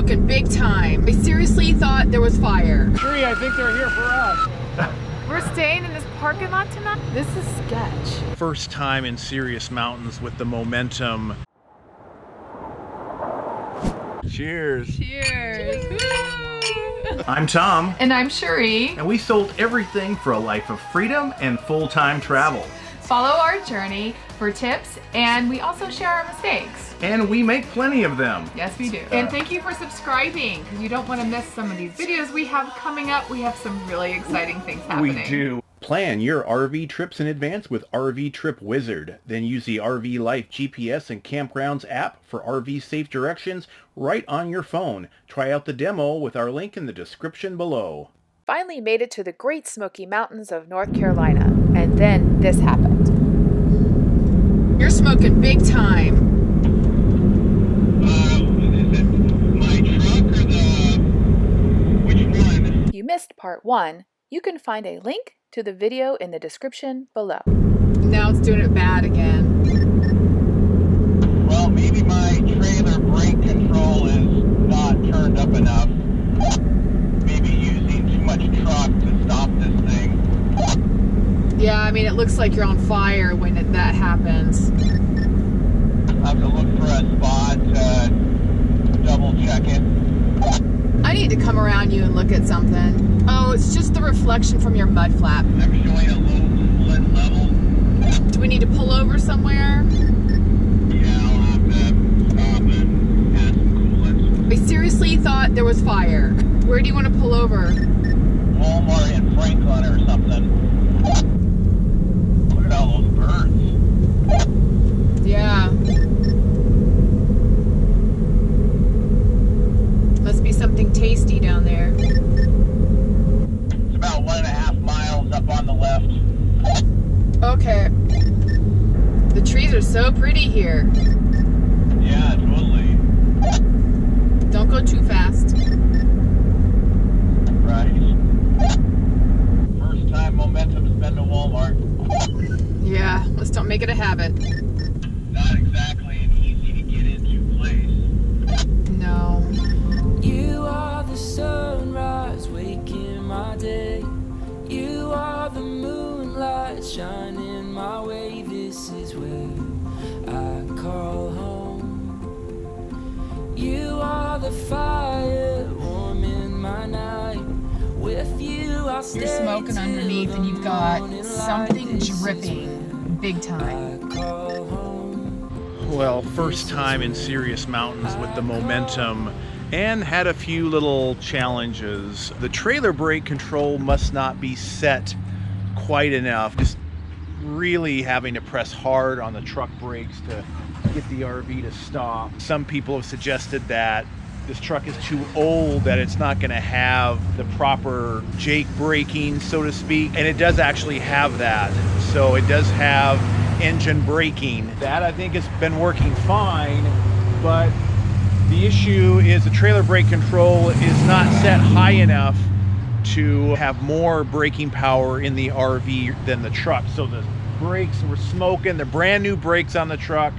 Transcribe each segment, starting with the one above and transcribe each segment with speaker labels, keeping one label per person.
Speaker 1: smoking big time. I seriously thought there was fire.
Speaker 2: Sheree, I think they're here for us.
Speaker 3: We're staying in this parking lot tonight? This is sketch.
Speaker 2: First time in serious mountains with the momentum. Cheers.
Speaker 3: Cheers.
Speaker 2: I'm Tom.
Speaker 3: And I'm Cherie.
Speaker 2: And we sold everything for a life of freedom and full-time travel.
Speaker 3: Follow our journey for tips, and we also share our mistakes.
Speaker 2: And we make plenty of them.
Speaker 3: Yes, we do. And thank you for subscribing, because you don't want to miss some of these videos we have coming up. We have some really exciting things happening.
Speaker 2: We do. Plan your RV trips in advance with RV Trip Wizard. Then use the RV Life GPS and Campgrounds app for RV safe directions right on your phone. Try out the demo with our link in the description below.
Speaker 4: Finally made it to the Great Smoky Mountains of North Carolina, and then this happened.
Speaker 1: You're smoking big time.
Speaker 5: Is it my truck or which one?
Speaker 4: If you missed part 1, you can find a link to the video in the description below.
Speaker 1: Now it's doing it bad again.
Speaker 5: Well, maybe my trailer brake control is not turned up enough. Maybe using too much truck to stop this thing.
Speaker 1: Yeah, I mean, it looks like you're on fire when that happens.
Speaker 5: I have to look for a spot to double check it.
Speaker 1: I need to come around you and look at something. Oh, it's just the reflection from your mud flap.
Speaker 5: I'm showing a low coolant level.
Speaker 1: Do we need to pull over somewhere?
Speaker 5: Yeah, I'll have to stop and add some coolant.
Speaker 1: I seriously thought there was fire. Where do you want to pull over?
Speaker 5: Walmart in Franklin or something. Look at all those birds.
Speaker 1: Yeah. Must be something tasty down there.
Speaker 5: It's about 1.5 miles up on the left.
Speaker 1: Okay. The trees are so pretty here.
Speaker 5: Yeah, totally.
Speaker 1: Don't go too fast.
Speaker 5: Right. First time momentum's been to Walmart.
Speaker 1: Yeah, let's don't make it a habit.
Speaker 5: Not exactly an easy to get into place.
Speaker 1: No.
Speaker 6: You are the sunrise waking my day. You are the moonlight shining my way. This is where I call home. You are the fire warming my night. With you I'll stay.
Speaker 1: You're smoking underneath and you've got something
Speaker 6: like
Speaker 1: dripping big time.
Speaker 6: I call home.
Speaker 2: Well, first time in serious mountains with the momentum, and had a few little challenges. The trailer brake control must not be set quite enough. Just really having to press hard on the truck brakes to get the RV to stop. Some people have suggested that this truck is too old, that it's not going to have the proper Jake braking, so to speak. And it does actually have that. So it does have engine braking. That I think has been working fine, but the issue is the trailer brake control is not set high enough to have more braking power in the RV than the truck. So the brakes were smoking. They're brand new brakes on the truck,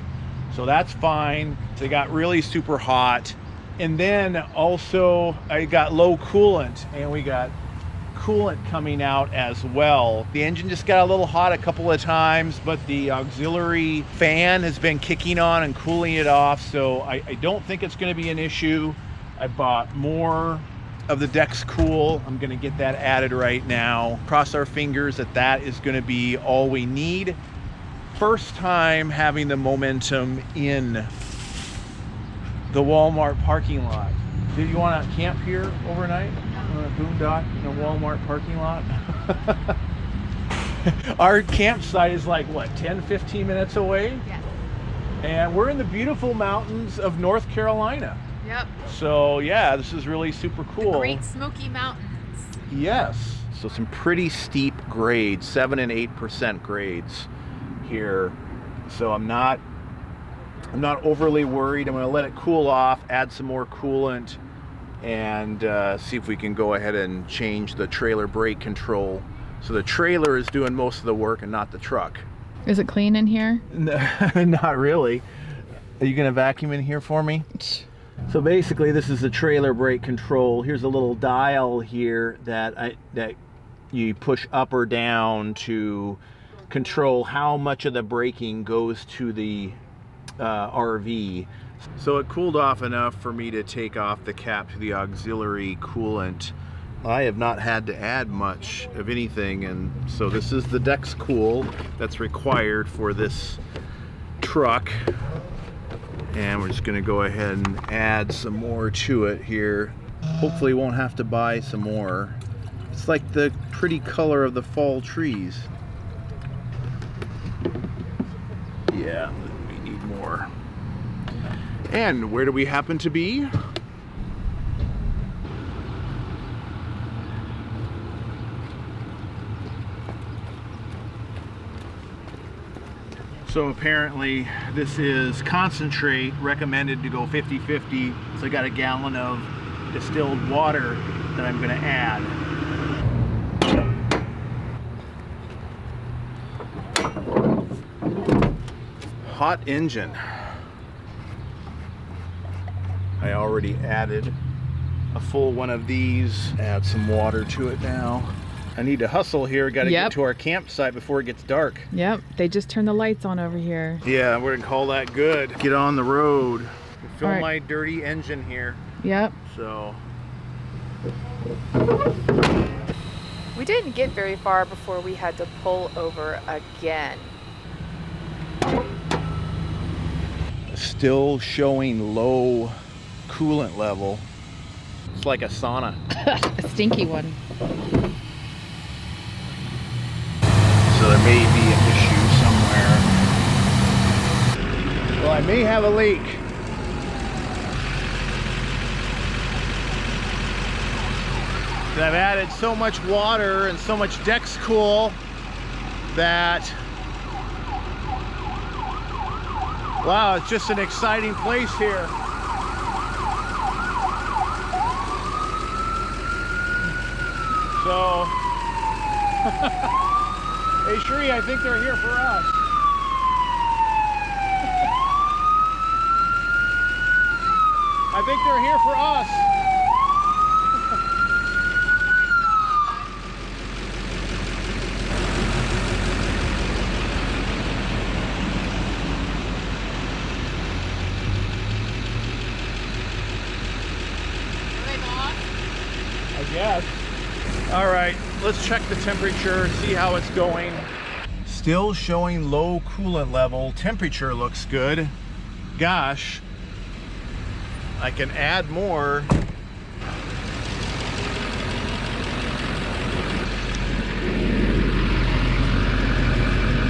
Speaker 2: so that's fine. They got really super hot. And then also I got low coolant, and we got coolant coming out as well. The engine just got a little hot a couple of times, but the auxiliary fan has been kicking on and cooling it off, so I don't think it's going to be an issue. I bought more of the Dex Cool. I'm going to get that added right now. Cross our fingers that that is going to be all we need. First time having the momentum in the Walmart parking lot. Did you want to camp here overnight? On a boondock in a Walmart parking lot? Our campsite is like, what, 10-15 minutes away?
Speaker 3: Yes.
Speaker 2: And we're in the beautiful mountains of North Carolina.
Speaker 3: Yep.
Speaker 2: So yeah, this is really super cool.
Speaker 3: The Great Smoky Mountains.
Speaker 2: Yes. So some pretty steep grades, 7 and 8% grades here. So I'm not overly worried. I'm going to let it cool off, add some more coolant, and see if we can go ahead and change the trailer brake control. So the trailer is doing most of the work and not the truck.
Speaker 3: Is it clean in here?
Speaker 2: No, not really. Are you going to vacuum in here for me? So basically this is the trailer brake control. Here's a little dial here that you push up or down to control how much of the braking goes to the RV. So it cooled off enough for me to take off the cap to the auxiliary coolant. I have not had to add much of anything, and so this is the Dex Cool that's required for this truck. And we're just going to go ahead and add some more to it here. Hopefully won't have to buy some more. It's like the pretty color of the fall trees. Yeah, we need more. And where do we happen to be? So apparently this is concentrate, recommended to go 50-50. So I got a gallon of distilled water that I'm gonna add. Hot engine. I already added a full one of these. Add some water to it now. I need to hustle here. Got to get to our campsite before it gets dark.
Speaker 1: Yep, they just turned the lights on over here.
Speaker 2: Yeah, we're gonna call that good. Get on the road. Fill my dirty engine here.
Speaker 1: Yep.
Speaker 2: So.
Speaker 4: We didn't get very far before we had to pull over again.
Speaker 2: Still showing low coolant level. It's like a sauna.
Speaker 1: A stinky one.
Speaker 2: So there may be an issue somewhere. Well, I may have a leak. I've added so much water and so much Dex Cool that, wow, it's just an exciting place here. So, hey Sheree, I think they're here for us. I think they're here for us. I guess. All right, let's check the temperature, see how it's going. Still showing low coolant level. Temperature looks good. Gosh, I can add more.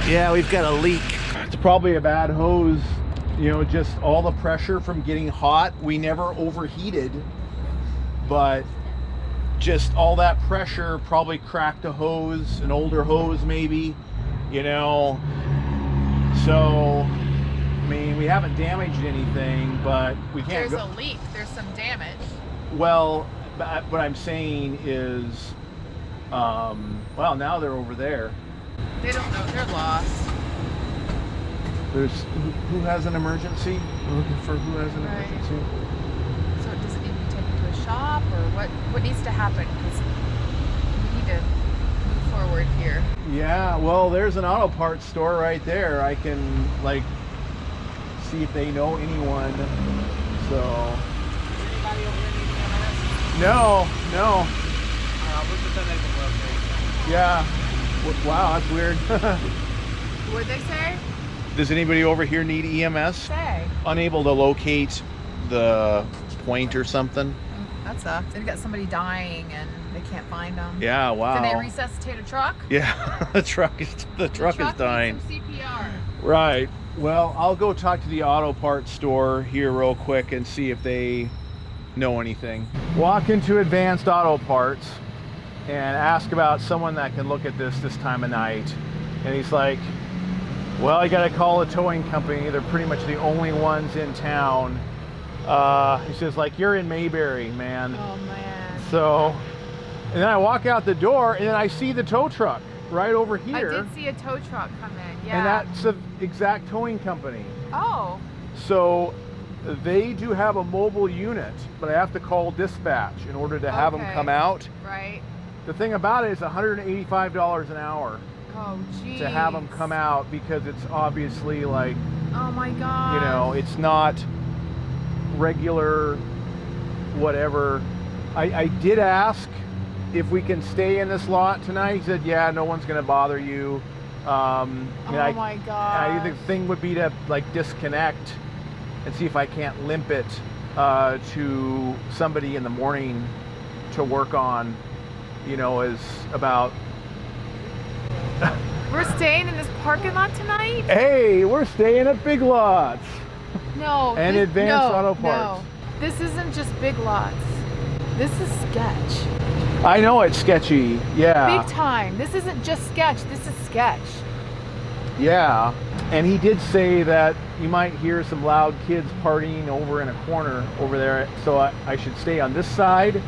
Speaker 2: Yeah, we've got a leak. It's probably a bad hose. You know, just all the pressure from getting hot. We never overheated, but just all that pressure probably cracked a hose, an older hose maybe, you know. So, I mean, we haven't damaged anything, but we can't
Speaker 3: There's a leak, there's some damage.
Speaker 2: Well, but what I'm saying is, well, now they're over there.
Speaker 3: They don't know, they're lost.
Speaker 2: There's, who has an emergency? We're looking for who has an
Speaker 3: Right.
Speaker 2: emergency.
Speaker 3: So does it need to be taken to a shop, or what needs to happen? Because we need to move forward here.
Speaker 2: Yeah, well, there's an auto parts store right there. I can, like, see if they know anyone. So.
Speaker 5: Anybody over there needing EMS?
Speaker 2: No.
Speaker 5: We're just unable to locate.
Speaker 2: Yeah. Wow, that's weird.
Speaker 3: What'd they say?
Speaker 2: Does anybody over here need EMS?
Speaker 3: Say.
Speaker 2: Unable to locate the point or something?
Speaker 3: That sucks. They've got somebody dying and they can't find them.
Speaker 2: Yeah, wow.
Speaker 3: Can they resuscitate a truck?
Speaker 2: Yeah, the truck is dying.
Speaker 3: Needs some CPR.
Speaker 2: Right. Well, I'll go talk to the auto parts store here real quick and see if they know anything. Walk into Advanced Auto Parts and ask about someone that can look at this time of night. And he's like, well, I gotta call a towing company. They're pretty much the only ones in town. He says, like, you're in Mayberry, man.
Speaker 3: Oh man.
Speaker 2: So, and then I walk out the door and then I see the tow truck right over here.
Speaker 3: I did see a tow truck come in. Yeah.
Speaker 2: And that's the exact towing company.
Speaker 3: Oh.
Speaker 2: So They do have a mobile unit, but I have to call dispatch in order to have them
Speaker 1: Okay.
Speaker 2: come out.
Speaker 1: Right.
Speaker 2: The thing about it is $185 an hour
Speaker 1: Oh, geez.
Speaker 2: to have them come out, because it's obviously like,
Speaker 1: Oh my God.
Speaker 2: you know, it's not regular whatever. I did ask if we can stay in this lot tonight. He said, yeah, no one's going to bother you.
Speaker 1: Oh my God.
Speaker 2: I think the thing would be to like disconnect and see if I can't limp it to somebody in the morning to work on, you know, is about...
Speaker 1: We're staying in this parking lot tonight?
Speaker 2: Hey, we're staying at Big Lots.
Speaker 1: No.
Speaker 2: And Advanced Auto Parts.
Speaker 1: No. This isn't just Big Lots. This is sketch.
Speaker 2: I know it's sketchy, yeah.
Speaker 1: Big time. This isn't just sketch. This is sketch.
Speaker 2: Yeah, and he did say that you might hear some loud kids partying over in a corner over there, so I should stay on this side.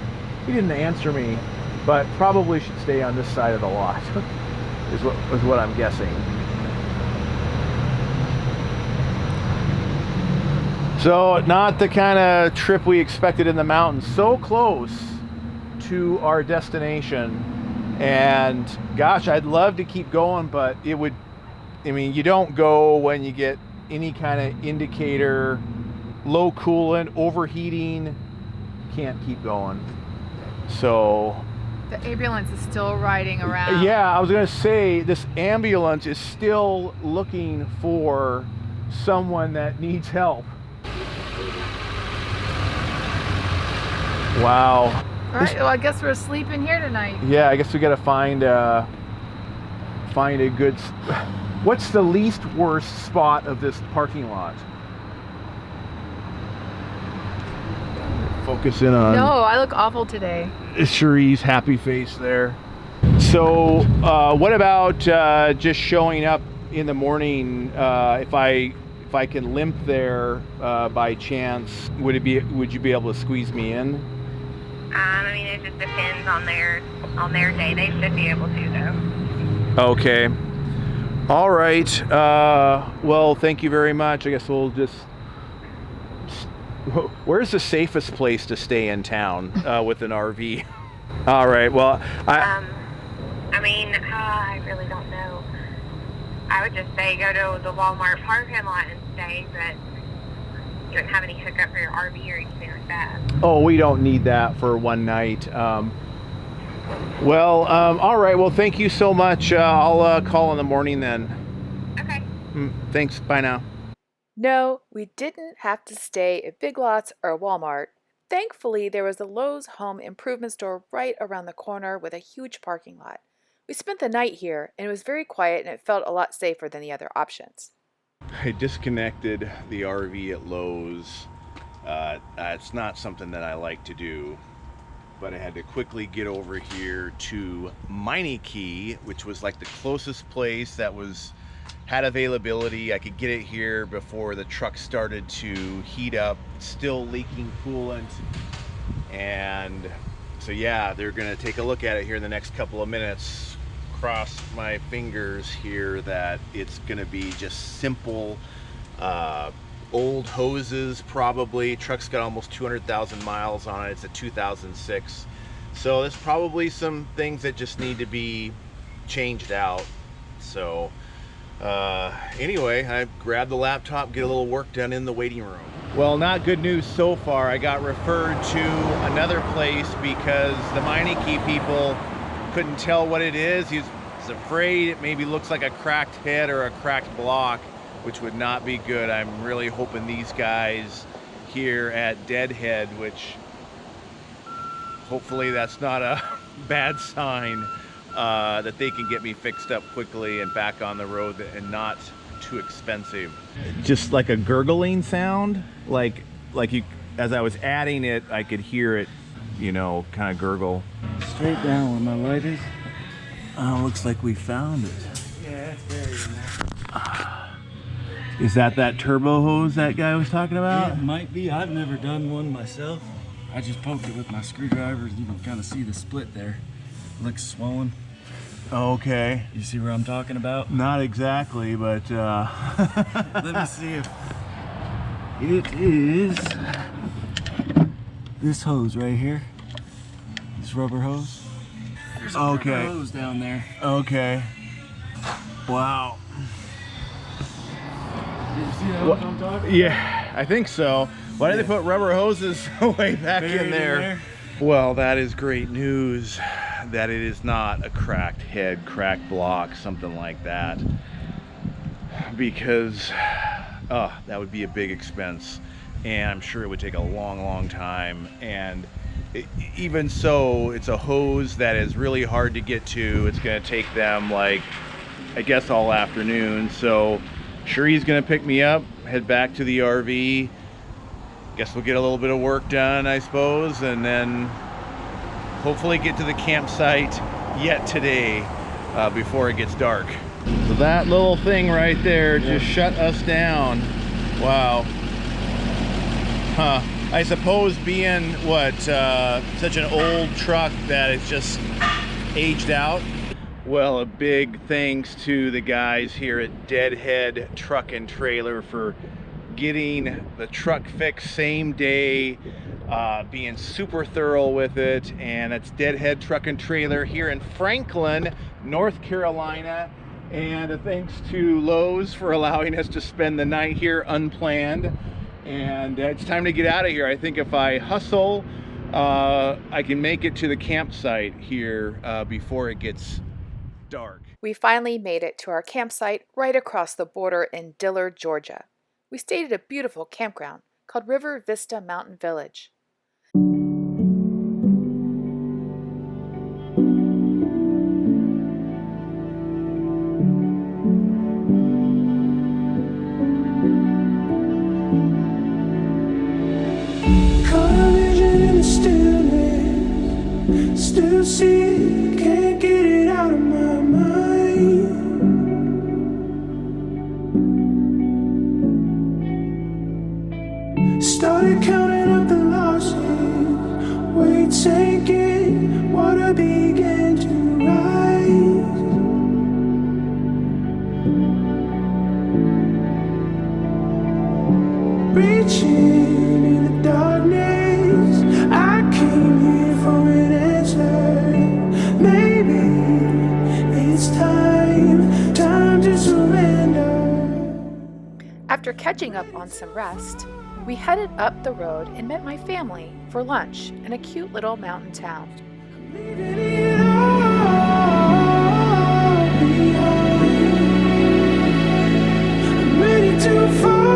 Speaker 2: He didn't answer me, but probably should stay on this side of the lot, is what I'm guessing. So not the kind of trip we expected in the mountains. So close to our destination, and gosh, I'd love to keep going, but it would, I mean, you don't go when you get any kind of indicator, low coolant, overheating, can't keep going. So
Speaker 1: The ambulance is still riding around.
Speaker 2: yeah, I was gonna say, this ambulance is still looking for someone that needs help. Wow.
Speaker 1: All right, well, I guess we're sleeping here tonight.
Speaker 2: Yeah, I guess we gotta find a good... What's the least worst spot of this parking lot? Focus in on...
Speaker 1: No, I look awful today.
Speaker 2: CHERI'S happy face there. So what about just showing up in the morning? If I can limp there by chance, would you be able to squeeze me in?
Speaker 7: I mean, it just depends on their day. They should be able to, though.
Speaker 2: Okay. All right. Well, thank you very much. I guess we'll just... Where's the safest place to stay in town with an RV? All right. Well,
Speaker 7: I mean, I really don't know. I would just say go to the Walmart parking lot and stay, but you don't have any hookup for your RV or anything like that.
Speaker 2: Oh, we don't need that for one night. All right. Well, thank you so much. I'll call in the morning then.
Speaker 7: Okay.
Speaker 2: Thanks. Bye now.
Speaker 4: No, we didn't have to stay at Big Lots or Walmart. Thankfully, there was a Lowe's home improvement store right around the corner with a huge parking lot. We spent the night here, and it was very quiet, and it felt a lot safer than the other options.
Speaker 2: I disconnected the RV at Lowe's. It's not something that I like to do, but I had to quickly get over here to Meineke, which was like the closest place that had availability. I could get it here before the truck started to heat up. It's still leaking coolant, and so yeah, they're gonna take a look at it here in the next couple of minutes. Cross my fingers here that it's gonna be just simple old hoses probably. Truck's got almost 200,000 miles on it. It's a 2006, so there's probably some things that just need to be changed out. So anyway, I grabbed the laptop, get a little work done in the waiting room. Well, not good news so far. I got referred to another place because the Meineke people couldn't tell what it is. He was afraid it maybe looks like a cracked head or a cracked block, which would not be good. I'm really hoping these guys here at Deadhead, which hopefully that's not a bad sign, that they can get me fixed up quickly and back on the road and not too expensive. Just like a gurgling sound, like you, as I was adding it, I could hear it, you know, kind of gurgle.
Speaker 8: Straight down where my light is.
Speaker 2: Oh, looks like we found it.
Speaker 8: Yeah, it's buried in there.
Speaker 2: Is that turbo hose that guy was talking about?
Speaker 8: Yeah, it might be. I've never done one myself. I just poked it with my screwdriver. You can kind of see the split there. It looks swollen.
Speaker 2: Okay.
Speaker 8: You see where I'm talking about?
Speaker 2: Not exactly, but
Speaker 8: Let me see if... It is this hose right here. This rubber hose. There's a rubber hose down there.
Speaker 2: Okay. Wow.
Speaker 8: You see that hose I'm talking about?
Speaker 2: Yeah, I think so. Why did they put rubber hoses way back in there? Well, that is great news that it is not a cracked head, cracked block, something like that. Because that would be a big expense, and I'm sure it would take a long time. And even so, it's a hose that is really hard to get to. It's going to take them, like, I guess all afternoon. So Cherie gonna pick me up, head back to the RV. Guess we'll get a little bit of work done, I suppose, and then hopefully get to the campsite yet today before it gets dark. So that little thing right there just shut us down. Wow. Huh. I suppose being such an old truck that it's just aged out. Well, a big thanks to the guys here at Deadhead Truck and Trailer for getting the truck fixed same day, being super thorough with it. And that's Deadhead Truck and Trailer here in Franklin, North Carolina. And a thanks to Lowe's for allowing us to spend the night here unplanned. And it's time to get out of here. I think if I hustle, I can make it to the campsite here before it gets dark.
Speaker 4: We finally made it to our campsite right across the border in Dillard, Georgia. We stayed at a beautiful campground called River Vista Mountain Village.
Speaker 6: Still see it, can't get it out of my mind. Started counting up the losses, weight sinking, water began to rise. Reaching in the darkness, I came here for an answer. Maybe it's time to surrender.
Speaker 4: After catching up on some rest, we headed up the road and met my family for lunch in a cute little mountain town.
Speaker 6: Leaving it all behind. I'm ready to fall.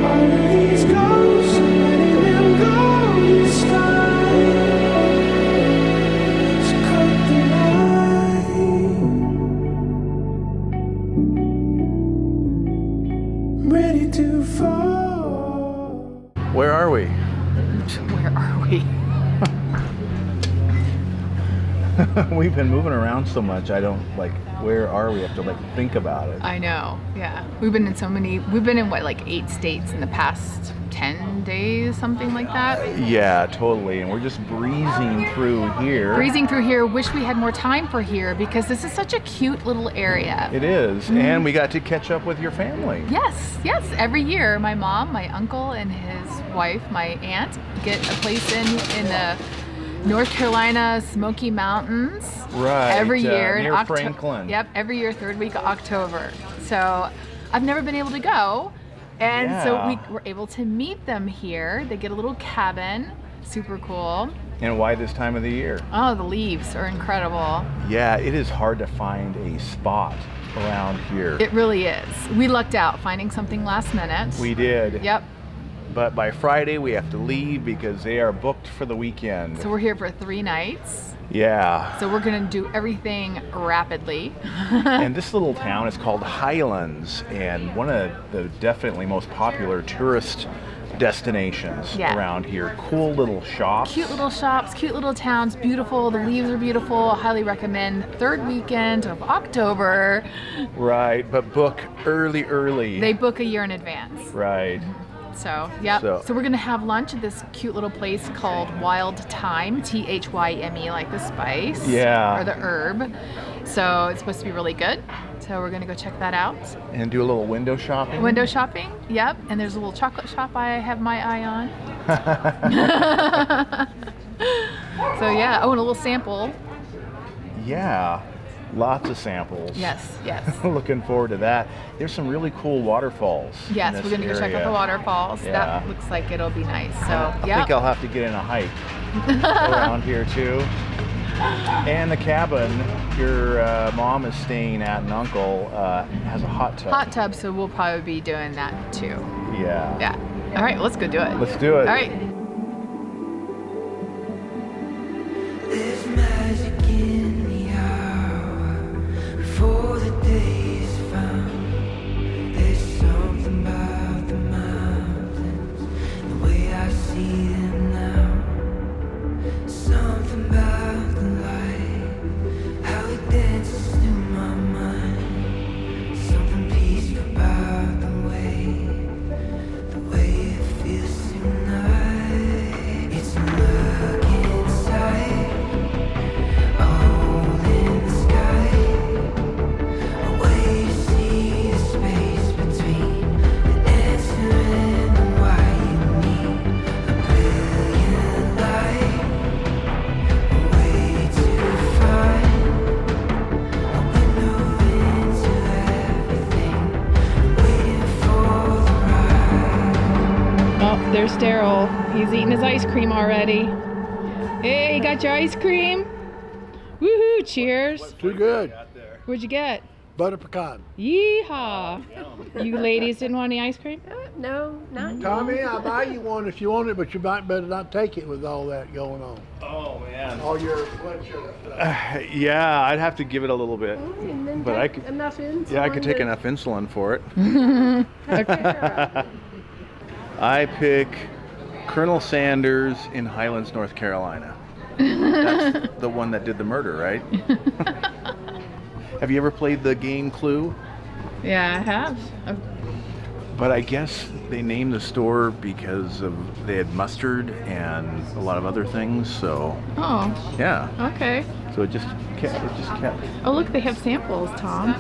Speaker 6: All of these ghosts, letting them go this time. So cut the line. I'm ready to fall.
Speaker 2: Where are we?
Speaker 1: Where are we?
Speaker 2: We've been moving around so much, I don't, where are we? I have to, think about it.
Speaker 1: I know, yeah. We've been in what, 8 states in the past 10 days, something like that?
Speaker 2: Yeah, totally. And we're just breezing through here.
Speaker 1: Wish we had more time for here because this is such a cute little area.
Speaker 2: It is. And we got to catch up with your family.
Speaker 1: Yes. Every year, my mom, my uncle, and his wife, my aunt, get a place in the North Carolina Smoky Mountains.
Speaker 2: Right.
Speaker 1: Every year
Speaker 2: near Franklin.
Speaker 1: Yep. Every year, 3rd week of October. So I've never been able to go. And so we were able to meet them here. They get a little cabin. Super cool.
Speaker 2: And why this time of the year?
Speaker 1: Oh, the leaves are incredible.
Speaker 2: Yeah, it is hard to find a spot around here.
Speaker 1: It really is. We lucked out finding something last minute.
Speaker 2: We did.
Speaker 1: Yep.
Speaker 2: But by Friday we have to leave because they are booked for the weekend.
Speaker 1: So we're here for 3 nights.
Speaker 2: Yeah.
Speaker 1: So we're gonna do everything rapidly.
Speaker 2: And this little town is called Highlands, and one of the definitely most popular tourist destinations around here. Cool little shops.
Speaker 1: Cute little shops, cute little towns, beautiful. The leaves are beautiful. I highly recommend 3rd weekend of October.
Speaker 2: Right, but book early.
Speaker 1: They book a year in advance.
Speaker 2: Right.
Speaker 1: So, yep. So we're going to have lunch at this cute little place called Wild Thyme, Thyme, like the spice.
Speaker 2: Yeah.
Speaker 1: Or the herb. So it's supposed to be really good. So we're going to go check that out.
Speaker 2: And do a little window shopping.
Speaker 1: Window shopping, yep. And there's a little chocolate shop I have my eye on. So yeah, oh, and a little sample.
Speaker 2: Yeah, lots of samples.
Speaker 1: Yes.
Speaker 2: Looking forward to that. There's some really cool waterfalls.
Speaker 1: Yes, we're going to go check out the waterfalls.
Speaker 2: Yeah.
Speaker 1: That looks like it'll be nice. So,
Speaker 2: I think I'll have to get in a hike around here too. And the cabin your mom is staying at and uncle has a hot tub.
Speaker 1: Hot tub, so we'll probably be doing that too.
Speaker 2: Yeah.
Speaker 1: Yeah. All right, let's go do it.
Speaker 2: Let's do it.
Speaker 1: All right.
Speaker 6: There's magic in the hour before the day is found. There's something about the mountains, the way I see them now. Something about the light, how it dances through my mind. Something peaceful about the way it feels tonight. It's a look inside, a hole in the sky, a way to see the space between the answer and the why. You need a brilliant light, a way to find a window into everything, waiting for the ride.
Speaker 1: Oh, there's Daryl. He's eating his ice cream already. Hey, you got your ice cream? Woohoo, cheers.
Speaker 9: Too good.
Speaker 1: What'd you get?
Speaker 9: Butter pecan.
Speaker 1: Yeehaw. You ladies didn't want any ice cream?
Speaker 10: No, not
Speaker 9: Tommy, I'll buy you one if you want it, but you might better not take it with all that going on.
Speaker 2: Oh man.
Speaker 9: All your blood sugar stuff.
Speaker 2: Yeah, I'd have to give it a little bit.
Speaker 10: and then
Speaker 2: But
Speaker 10: take
Speaker 2: I could-
Speaker 10: enough insulin.
Speaker 2: Yeah, I could take
Speaker 10: to-
Speaker 2: enough insulin for it.
Speaker 10: Okay.
Speaker 2: I pick Colonel Sanders in Highlands, North Carolina. That's the one that did the murder, right? Have you ever played the game Clue?
Speaker 1: Yeah, I have.
Speaker 2: But I guess they named the store because they had mustard and a lot of other things. So
Speaker 1: Oh,
Speaker 2: yeah,
Speaker 1: okay.
Speaker 2: so it just kept.
Speaker 1: Oh, look, they have samples, Tom.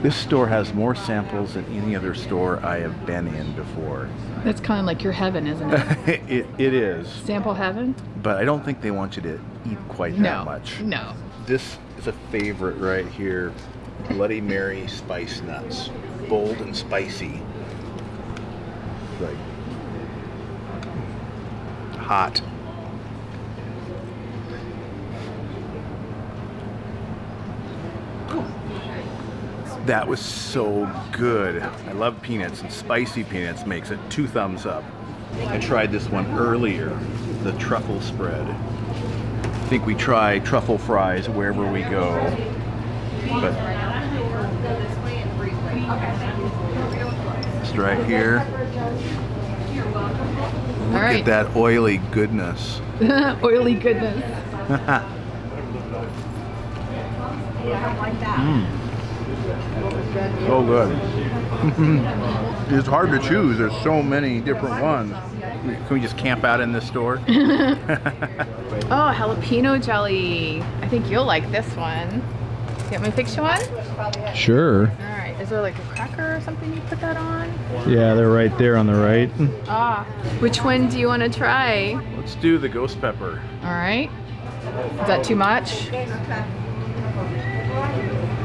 Speaker 2: This store has more samples than any other store I have been in before.
Speaker 1: That's kind of like your heaven, isn't it?
Speaker 2: It is,
Speaker 1: Sample heaven?
Speaker 2: but I don't think they want you to eat quite that
Speaker 1: No.
Speaker 2: much.
Speaker 1: No.
Speaker 2: This is a favorite right here. Bloody Mary spice nuts. Bold and spicy. Like hot. That was so good. I love peanuts, and spicy peanuts makes it 2 thumbs up. I tried this one earlier, the truffle spread. I think we try truffle fries wherever we go. But just right here. Look
Speaker 1: right.
Speaker 2: at that oily goodness.
Speaker 1: Oily goodness.
Speaker 2: So good. It's hard to choose. There's so many different ones. Can we just camp out in this store?
Speaker 1: Oh, jalapeno jelly. I think you'll like this one. You want me to fix you one?
Speaker 2: Sure.
Speaker 1: All right. Is there like a cracker or something you put that on?
Speaker 2: Yeah, they're right there on the right.
Speaker 1: Ah. Which one do you want to try?
Speaker 2: Let's do the ghost pepper.
Speaker 1: All right. Is that too much?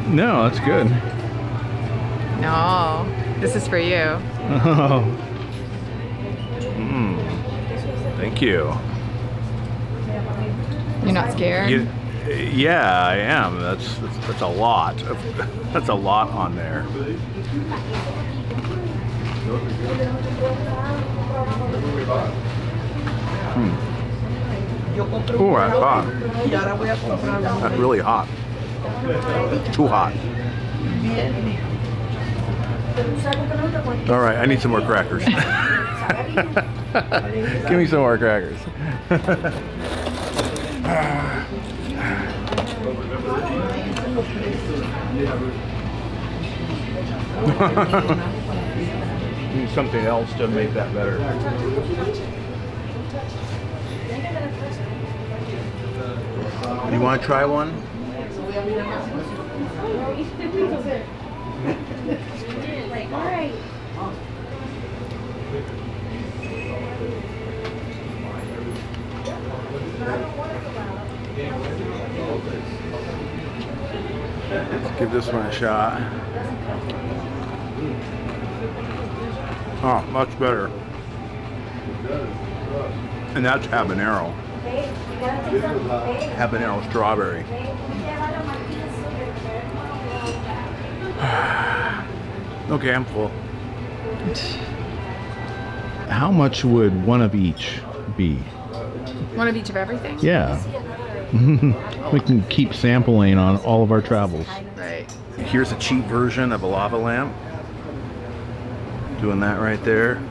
Speaker 2: No, that's good.
Speaker 1: No. This is for you.
Speaker 2: Oh. Thank you.
Speaker 1: You're not scared?
Speaker 2: Yeah, I am. That's a lot. That's a lot on there. Oh, that's hot. That's really hot. Too hot. All right, I need some more crackers. Give me some more crackers. Need something else to make that better. You want to try one? Let's give this one a shot. Oh, much better. And that's habanero. Habanero strawberry. Okay, I'm full. How much would one of each be?
Speaker 1: One of each of everything?
Speaker 2: Yeah. We can keep sampling on all of our travels.
Speaker 1: Right.
Speaker 2: Here's a cheap version of a lava lamp. Doing that right there.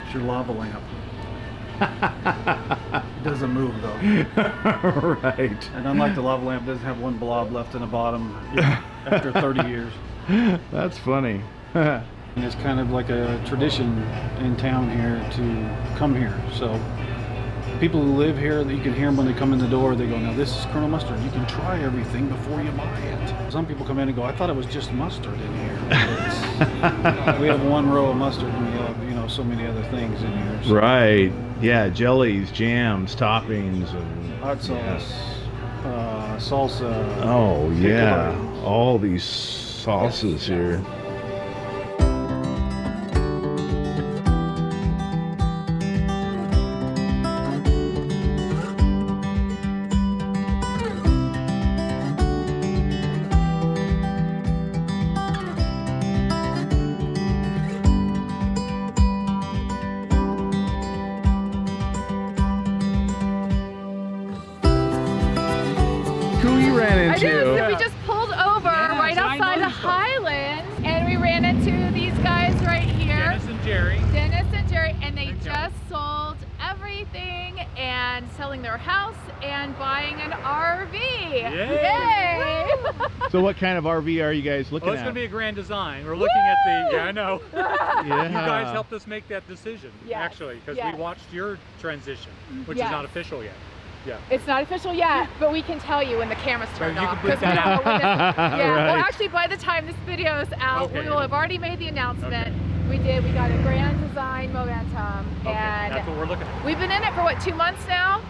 Speaker 8: It's your lava lamp. It doesn't move though.
Speaker 2: Right.
Speaker 8: And unlike the lava lamp, it doesn't have one blob left in the bottom after 30 years.
Speaker 2: That's funny.
Speaker 8: And it's kind of like a tradition in town here to come here. So people who live here, you can hear them when they come in the door. They go, "Now this is Colonel Mustard. You can try everything before you buy it." Some people come in and go, "I thought it was just mustard in here." We have one row of mustard, and we have, you know, so many other things in here. So
Speaker 2: Right. Yeah, jellies, jams, toppings, and
Speaker 8: hot sauce, salsa.
Speaker 2: oh yeah,
Speaker 8: pickle.
Speaker 2: all these sauces here. Who you ran
Speaker 1: I do.
Speaker 2: into?
Speaker 1: So we just pulled over right outside the Highlands, and we ran into these guys right here.
Speaker 11: Dennis and Jerry.
Speaker 1: Dennis and Jerry, and they just sold everything and selling their house and buying an RV. Yay!
Speaker 2: So what kind of RV are you guys looking
Speaker 11: Oh, it's
Speaker 2: at?
Speaker 11: going to be a Grand Design. We're looking at the, yeah, I know.
Speaker 2: Yeah.
Speaker 11: You guys helped us make that decision,
Speaker 1: Yes.
Speaker 11: actually, because
Speaker 1: Yes.
Speaker 11: we watched your transition, which
Speaker 1: Yes.
Speaker 11: is not official yet. Yeah.
Speaker 1: It's not official yet, but we can tell you when the camera's turned
Speaker 11: you can
Speaker 1: off.
Speaker 11: bleep
Speaker 1: 'cause we
Speaker 11: that
Speaker 1: know
Speaker 11: out.
Speaker 1: when this- yeah, well,
Speaker 2: Right.
Speaker 1: actually, by the time this video is out,
Speaker 11: Okay.
Speaker 1: we will have already made the announcement.
Speaker 11: Okay.
Speaker 1: We got a Grand Design momentum,
Speaker 11: Okay,
Speaker 1: and
Speaker 11: that's what we're looking at.
Speaker 1: we've been in it for what, 2 months now?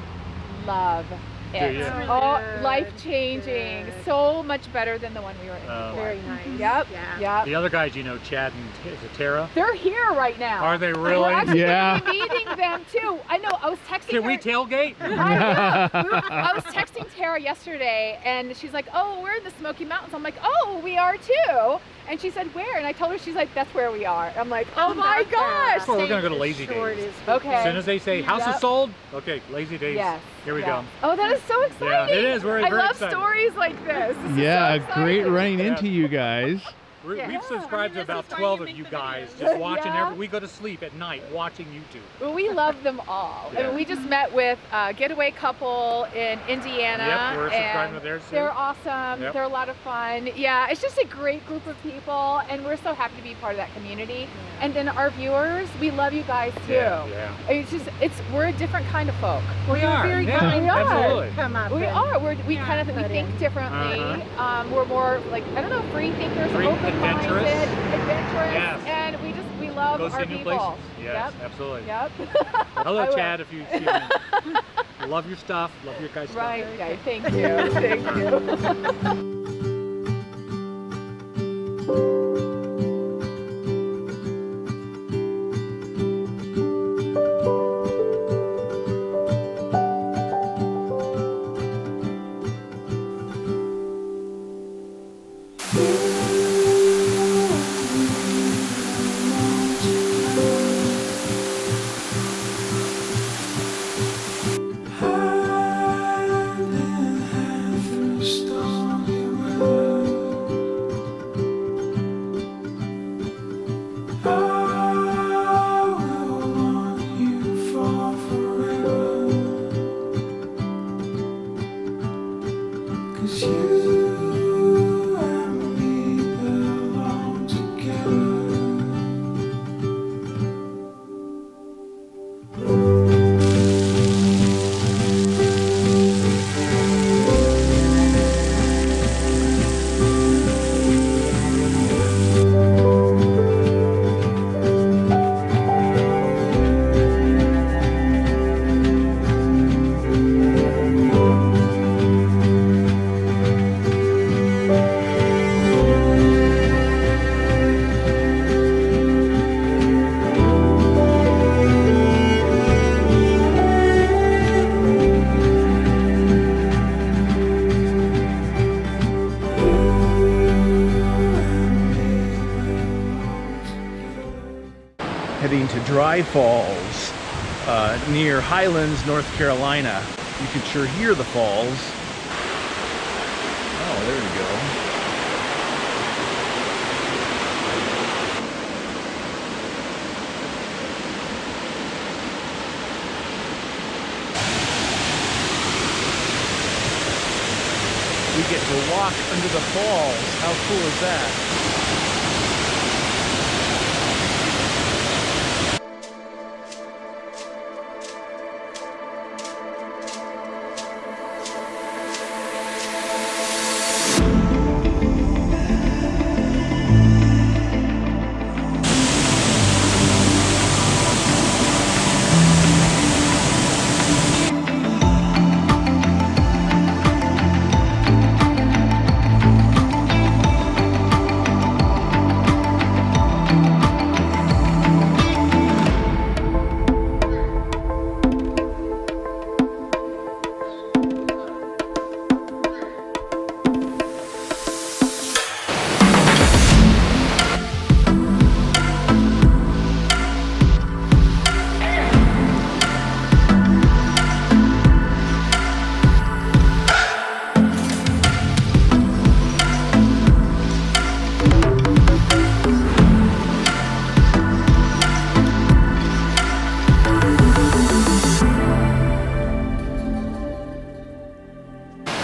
Speaker 1: Love it.
Speaker 11: you?
Speaker 1: Oh, life-changing. So much better than the one we were in
Speaker 11: Oh.
Speaker 1: before.
Speaker 10: Very nice.
Speaker 1: Yep,
Speaker 10: Yeah.
Speaker 1: yep.
Speaker 11: The other guys, you know, Chad and is it Tara?
Speaker 1: They're here right now.
Speaker 11: Are they
Speaker 1: We're
Speaker 11: really?
Speaker 1: actually
Speaker 2: Yeah.
Speaker 1: gonna be meeting them too. I know, I was texting
Speaker 11: Can
Speaker 1: her.
Speaker 11: we tailgate?
Speaker 1: I was texting Tara yesterday, and she's like, "Oh, we're in the Smoky Mountains." I'm like, "Oh, we are too." And she said, "Where?" And I told her, she's like, "That's where we are." I'm like, "Oh my gosh!"
Speaker 11: So we're gonna go to Lazy Days.
Speaker 1: Okay.
Speaker 11: As soon as they say house
Speaker 1: Yep.
Speaker 11: is sold, okay, Lazy Days.
Speaker 1: Yes.
Speaker 11: Here we
Speaker 1: yeah.
Speaker 11: go.
Speaker 1: Oh, that is so exciting.
Speaker 11: Yeah, it is. We're
Speaker 1: I
Speaker 11: very
Speaker 1: love
Speaker 11: excited.
Speaker 1: stories like this. This is
Speaker 2: Yeah,
Speaker 1: so
Speaker 2: great
Speaker 1: exciting.
Speaker 2: running into you guys.
Speaker 1: Yeah.
Speaker 11: We've subscribed to about 12 of you guys, just watching we go to sleep at night watching YouTube.
Speaker 1: Well, we love them all. I
Speaker 11: Yeah.
Speaker 1: mean, we just met with a getaway couple in Indiana.
Speaker 11: Yep, we're subscribing
Speaker 1: and
Speaker 11: to theirs too.
Speaker 1: They're awesome.
Speaker 11: Yep.
Speaker 1: They're a lot of fun. Yeah, it's just a great group of people, and we're so happy to be part of that community. And then our viewers, we love you guys too.
Speaker 11: Yeah.
Speaker 1: We're a different kind of folk.
Speaker 11: We are.
Speaker 10: very
Speaker 11: Yeah,
Speaker 10: kind.
Speaker 1: We are.
Speaker 11: absolutely.
Speaker 10: Come up.
Speaker 1: We
Speaker 10: and-
Speaker 1: are. We
Speaker 10: Yeah,
Speaker 1: kind of we
Speaker 10: put
Speaker 1: think
Speaker 10: in.
Speaker 1: differently. We're more like, I don't know, free thinkers,
Speaker 11: Free,
Speaker 1: open-minded, adventurous,
Speaker 11: Yes.
Speaker 1: and we love
Speaker 11: Go
Speaker 1: our
Speaker 11: see new
Speaker 1: people.
Speaker 11: places. Yes,
Speaker 1: Yep.
Speaker 11: absolutely.
Speaker 1: Yep.
Speaker 11: Hello,
Speaker 1: I will.
Speaker 11: Chad, if you see me. Love your stuff. Love your guys' stuff.
Speaker 1: Right, guys. Thank you. Thank you.
Speaker 6: 'cause you and me belong together.
Speaker 2: Heading to Dry Falls near Highlands, North Carolina. You can sure hear the falls. Oh, there you go. We get to walk under the falls. How cool is that?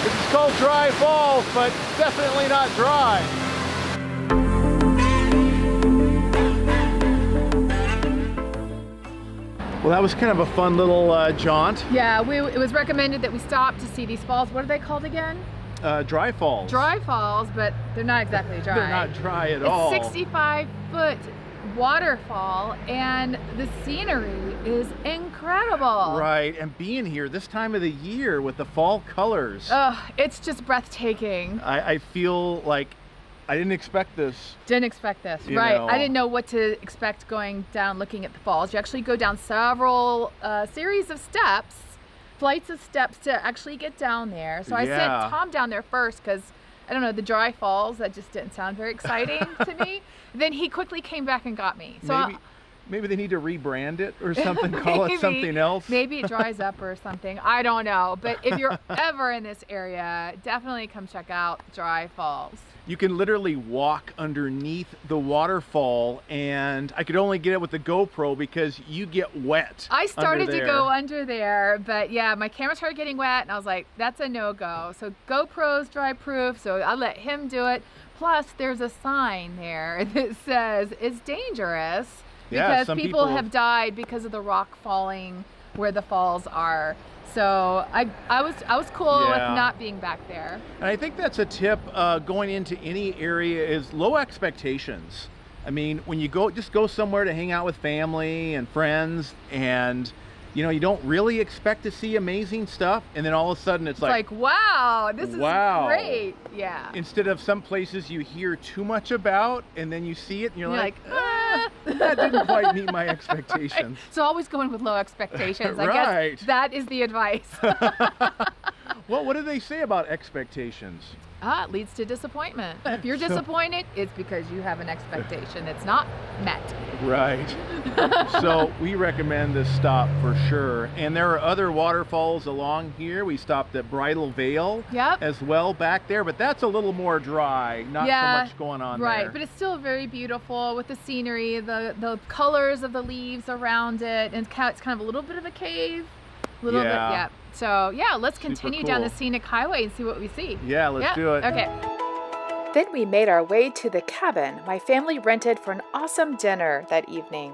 Speaker 2: It's called Dry Falls, but definitely not dry. Well, that was kind of a fun little jaunt.
Speaker 1: Yeah, it was recommended that we stop to see these falls. What are they called again?
Speaker 2: Dry Falls.
Speaker 1: Dry falls, but they're not exactly dry.
Speaker 2: They're not dry at all.
Speaker 1: It's 65-foot waterfall, and the scenery is incredible.
Speaker 2: Right, and being here this time of the year with the fall colors.
Speaker 1: It's just breathtaking.
Speaker 2: I feel like I didn't expect this.
Speaker 1: Didn't expect this,
Speaker 2: You
Speaker 1: right?
Speaker 2: know.
Speaker 1: I didn't know what to expect going down looking at the falls. You actually go down several series of steps, flights of steps to actually get down there. So I
Speaker 2: Yeah.
Speaker 1: sent Tom down there first because, I don't know, the dry falls, that just didn't sound very exciting to me. Then he quickly came back and got me. So
Speaker 2: Maybe they need to rebrand it or something, call it something else.
Speaker 1: Maybe it dries up or something. I don't know. But if you're ever in this area, definitely come check out Dry Falls.
Speaker 2: You can literally walk underneath the waterfall, and I could only get it with the GoPro because you get wet.
Speaker 1: I started
Speaker 2: under
Speaker 1: to
Speaker 2: there.
Speaker 1: go under there, but yeah, my camera started getting wet, and I was like, that's a no-go. So GoPro's dry proof, so I let him do it. Plus, there's a sign there that says it's dangerous
Speaker 2: Yeah,
Speaker 1: because
Speaker 2: some
Speaker 1: people have died because of the rock falling where the falls are. So I was cool with
Speaker 2: Yeah.
Speaker 1: not being back there.
Speaker 2: And I think that's a tip going into any area is low expectations. I mean, when you go, just go somewhere to hang out with family and friends, and you know, you don't really expect to see amazing stuff, and then all of a sudden it's like,
Speaker 1: wow, this is great. Yeah.
Speaker 2: Instead of some places you hear too much about, and then you see it and you're like,
Speaker 1: ah.
Speaker 2: that didn't quite meet my expectations.
Speaker 1: So always go in with low expectations. I
Speaker 2: Right.
Speaker 1: guess that is the advice.
Speaker 2: Well, what do they say about expectations?
Speaker 1: It leads to disappointment. If you're disappointed, it's because you have an expectation that's not met.
Speaker 2: Right. So we recommend this stop for sure. And there are other waterfalls along here. We stopped at Bridal Veil as well back there, but that's a little more dry. Not so much going on
Speaker 1: right,
Speaker 2: there.
Speaker 1: but it's still very beautiful with the scenery, the colors of the leaves around it, and it's kind of a little bit of a cave. A little bit,
Speaker 2: Yeah.
Speaker 1: yeah. So yeah, let's continue down the scenic highway and see what we see.
Speaker 2: Yeah, let's do it.
Speaker 1: Okay.
Speaker 4: Then we made our way to the cabin my family rented for an awesome dinner that evening.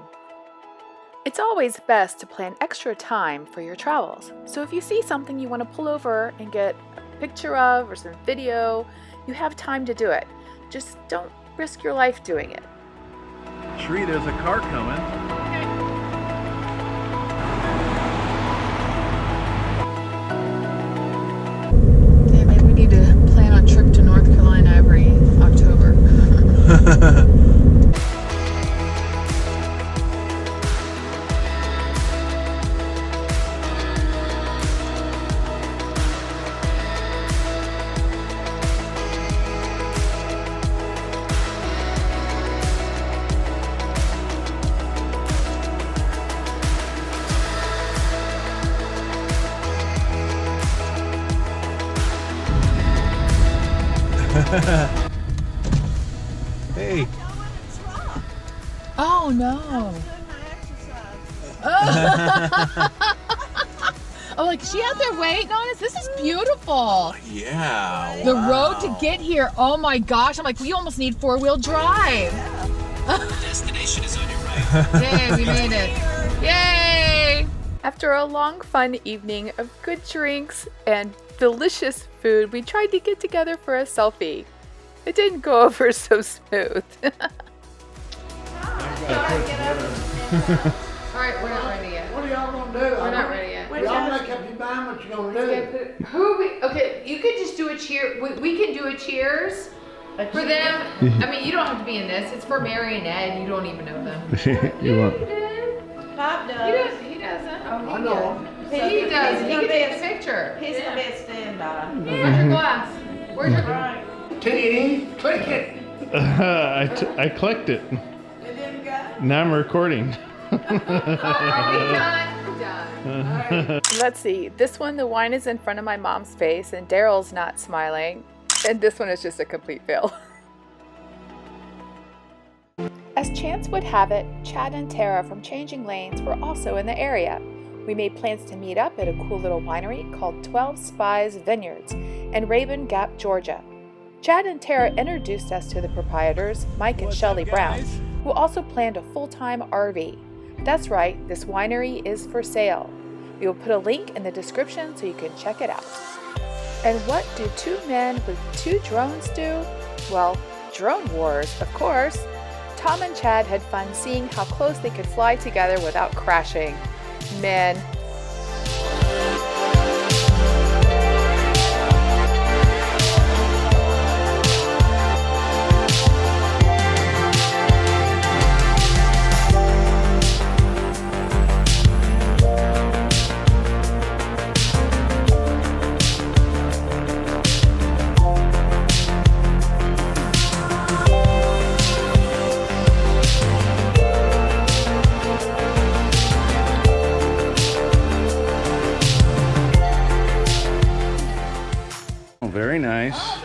Speaker 4: It's always best to plan extra time for your travels. So if you see something you want to pull over and get a picture of or some video, you have time to do it. Just don't risk your life doing it.
Speaker 2: Cherie, there's a car coming.
Speaker 3: Yeah, maybe we need to plan a trip to North Carolina every October.
Speaker 2: Hey.
Speaker 1: Oh no. Oh, like she out there waiting on us? This is beautiful.
Speaker 2: Yeah.
Speaker 1: The road to get here. Oh my gosh. I'm like, we almost need 4-wheel drive.
Speaker 6: Destination is on your right.
Speaker 1: Yay, we made it. Yay!
Speaker 4: After a long, fun evening of good drinks and delicious food, we tried to get together for a selfie. It didn't go over so smooth.
Speaker 1: Alright, we're not ready yet.
Speaker 9: What are y'all gonna do?
Speaker 1: We're not ready yet.
Speaker 9: Y'all make up your mind what you're gonna do.
Speaker 1: Who we? Okay, you could just do a cheer. We can do a cheers for them. I mean, you don't have to be in this. It's for Mary and Ed. You don't even know them.
Speaker 2: You want?
Speaker 10: Pop does.
Speaker 1: He doesn't. Oh,
Speaker 9: I know.
Speaker 1: He does. He can take a picture.
Speaker 10: He's gonna be a standby.
Speaker 1: Where's your glass? Where's your?
Speaker 10: Right.
Speaker 9: T, click it.
Speaker 12: I clicked it.
Speaker 10: It didn't go.
Speaker 12: Now I'm recording.
Speaker 1: Are we done? We're done.
Speaker 4: Let's see. This one, the wine is in front of my mom's face and Daryl's not smiling. And this one is just a complete fail. As chance would have it, Chad and Tara from Changing Lanes were also in the area. We made plans to meet up at a cool little winery called 12 Spies Vineyards in Rabun Gap, Georgia. Chad and Tara introduced us to the proprietors, Mike and Shelley Brown, who also planned a full-time RV. That's right, this winery is for sale. We will put a link in the description so you can check it out. And what do two men with two drones do? Well, drone wars, of course. Tom and Chad had fun seeing how close they could fly together without crashing. Man.
Speaker 2: Very nice.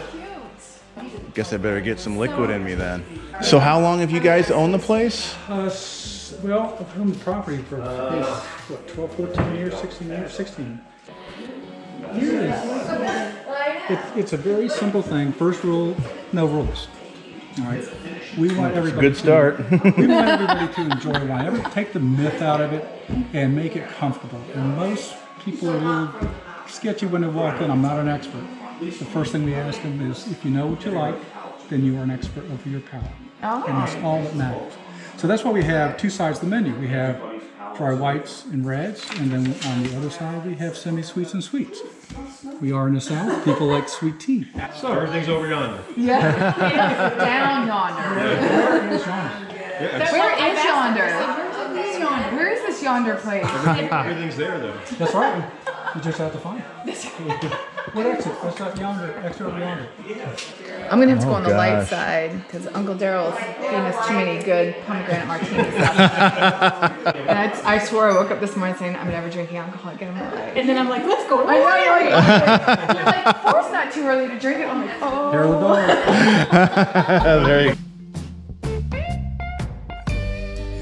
Speaker 2: Guess I better get some liquid in me then. So how long have you guys owned the place?
Speaker 8: Well, I've owned the property for, what, 12, 14 years, 16 years, 16. It's a very simple thing. First rule, no rules. All right. We want everybody
Speaker 2: Good start.
Speaker 8: We want everybody to enjoy wine. Take the myth out of it and make it comfortable. And most people are a little sketchy when they walk in. I'm not an expert. The first thing we ask them is, if you know what you like, then you are an expert over your palate. Oh. And that's all that matters. So that's why we have two sides of the menu. We have dry whites and reds, and then on the other side we have semi-sweets and sweets. We are in the South. People like sweet tea.
Speaker 12: So everything's over yonder.
Speaker 1: Yeah. Down yonder.
Speaker 8: Where is yonder?
Speaker 1: Where is yonder? Where is this yonder place?
Speaker 12: Everything's there though.
Speaker 8: That's right. You just have to find it. What exit? What's that yonder? Exit over yonder.
Speaker 1: I'm gonna have to go on the light
Speaker 2: gosh.
Speaker 1: side because Uncle Daryl's giving us too many good pomegranate martinis. And I swore I woke up this morning saying I'm never drinking alcohol again.
Speaker 10: And then I'm like, let's go.
Speaker 1: I know you're like, of course not too early to drink it. I'm like, oh.
Speaker 8: Here we go.
Speaker 2: There you go.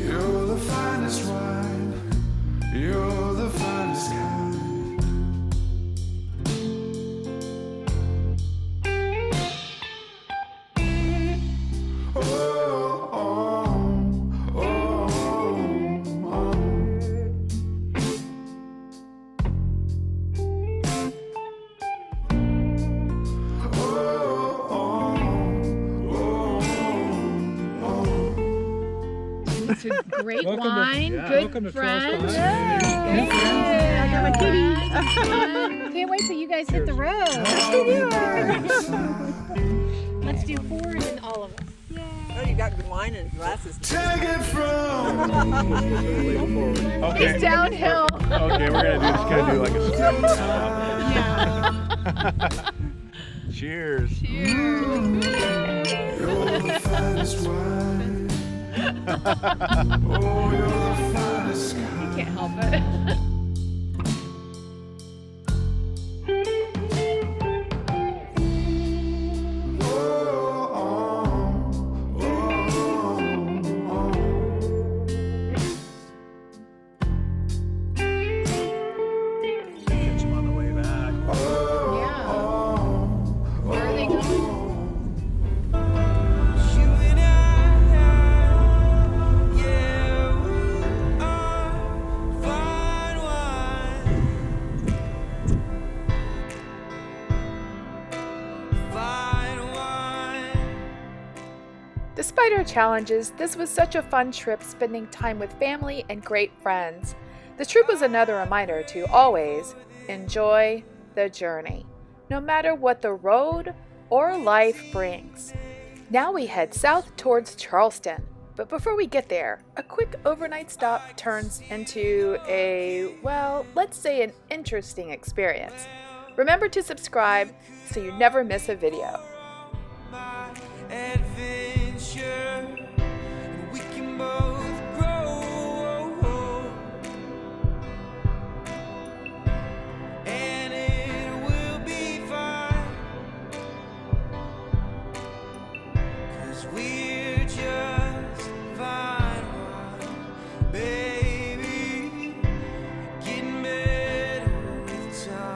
Speaker 6: You're the finest wine. You're the finest kind.
Speaker 1: to great
Speaker 11: Welcome to-
Speaker 1: wine,
Speaker 11: yeah,
Speaker 1: good
Speaker 11: welcome to
Speaker 1: friends.
Speaker 11: Charles Fine.
Speaker 1: Yeah, I got my kitty. Can't wait till you guys hit the road. Let's do 4 and then all of us.
Speaker 10: Oh, you got good wine and glasses.
Speaker 2: Okay.
Speaker 1: It's downhill.
Speaker 2: Okay, we're gonna just kind of do like a stretch. Cheers.
Speaker 1: I can't help it.
Speaker 2: Catch 'em on the way back.
Speaker 1: Yeah. Where are they going?
Speaker 4: Despite our challenges, this was such a fun trip spending time with family and great friends. The trip was another reminder to always enjoy the journey, no matter what the road or life brings. Now we head south towards Charleston, but before we get there, a quick overnight stop turns into let's say an interesting experience. Remember to subscribe so you never miss a video.
Speaker 6: We can both grow, and it will be fine, 'cause we're just